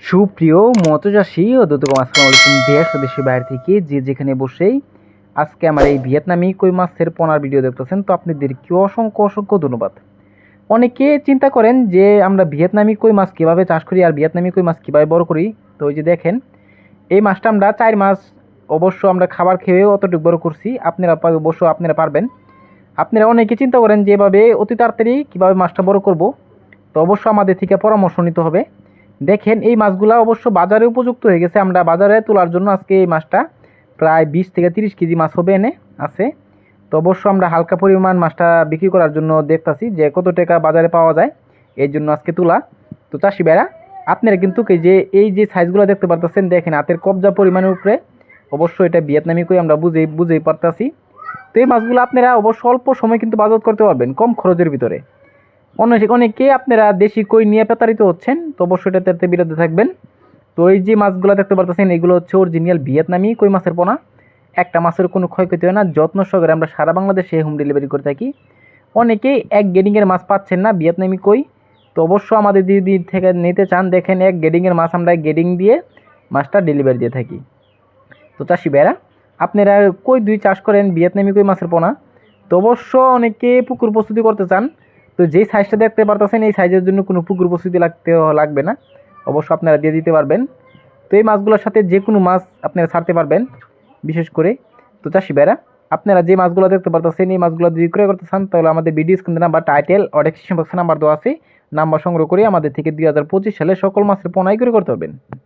সুপ্রিয় মৎস্যচাষী ও দর্শক, আসসালামু আলাইকুম। দেশ ও দেশের বাইরে থেকে যে যেখানে বসেই আজকে আমার এই ভিয়েতনামি কই মাছের পোনার ভিডিও দেখতেছেন, তো আপনাদেরকে অসংখ্য অসংখ্য ধন্যবাদ। অনেকে চিন্তা করেন যে আমরা ভিয়েতনামি কই মাছ কীভাবে চাষ করি আর ভিয়েতনামি কই মাছ কীভাবে বড় করি। তো ওই যে দেখেন, এই মাছটা আমরা 4 মাস অবশ্য আমরা খাবার খেয়েও অতটুকু বড় করছি। আপনারা পারবেন। আপনারা অনেকে চিন্তা করেন যে এভাবে অতি তাড়াতাড়ি কীভাবে মাছটা বড় করব। তো অবশ্য আমাদের থেকে পরামর্শ নিতে হবে। দেখেন, এই মাছগুলো অবশ্য বাজারে উপযুক্ত হয়ে গেছে। আমরা বাজারে তোলার জন্য আজকে এই মাছটা প্রায় 20 থেকে 30 কেজি মাছ হবে এনে আছে। তো অবশ্য আমরা হালকা পরিমাণ মাছটা বিক্রি করার জন্য দেখতাছি যে কত টাকা বাজারে পাওয়া যায়, এই জন্য আজকে তোলা। তো চাষি ভাইরা, আপনারা কিন্তু এই যে সাইজগুলো দেখতে পারতেছেন, দেখেন হাতের কবজা পরিমাণের উপরে। অবশ্য এটা ভিয়েতনামি কই আমরা বুঝেই পারতাছি। তো এই মাছগুলো আপনারা অবশ্য অল্প সময় কিন্তু বাজার করতে পারবেন কম খরচের ভিতরে। অনেকে আপনারা দেশি কই নিয়ে প্রতারিত হচ্ছেন, তো অবশ্যই এটাতে বিরত থাকবেন। তো এই যে মাছগুলো দেখতে পারতেছেন, এগুলো হচ্ছে অরিজিনাল ভিয়েতনামি কই মাছের পোনা। একটা মাছের কোনো ক্ষয়ক্ষতি হয় না, যত্ন সহকারে আমরা সারা বাংলাদেশে হোম ডেলিভারি করে থাকি। অনেকেই এক গ্রেডিংয়ের মাছ পাচ্ছেন না ভিয়েতনামি কই, তো অবশ্য আমাদের দিদি থেকে নিতে চান, দেখেন এক গ্রেডিংয়ের মাছ আমরা গ্রেডিং দিয়ে মাছটা ডেলিভারি দিয়ে থাকি। তো চাষি ভাইরা, আপনারা কই চাষ করেন ভিয়েতনামি কই মাছের পোনা, তো অবশ্য অনেকে পুকুর প্রস্তুতি করতে চান। তো যেই সাইজটা দেখতে পারতেছেন, এই সাইজের জন্য কোনো পুকুর প্রস্তুতি লাগবে না, অবশ্য আপনারা দিয়ে দিতে পারবেন। তো এই মাছগুলোর সাথে যে কোনো মাছ আপনারা ছাড়তে পারবেন বিশেষ করে। তো চাষি ভাইরা, আপনারা যে মাছগুলো দেখতে পারতেছেন, এই মাছগুলো যদি ক্রয় করতে চান, তাহলে আমাদের ভিডিও স্ক্রিনে নাম্বার, টাইটেল ও ডেসক্রিপশন বক্সে নাম্বার দেওয়া আছে। নাম্বার সংগ্রহ করে আমাদের থেকে 2025 সালে সকল মাছের পোনাই করে করতে পারবেন।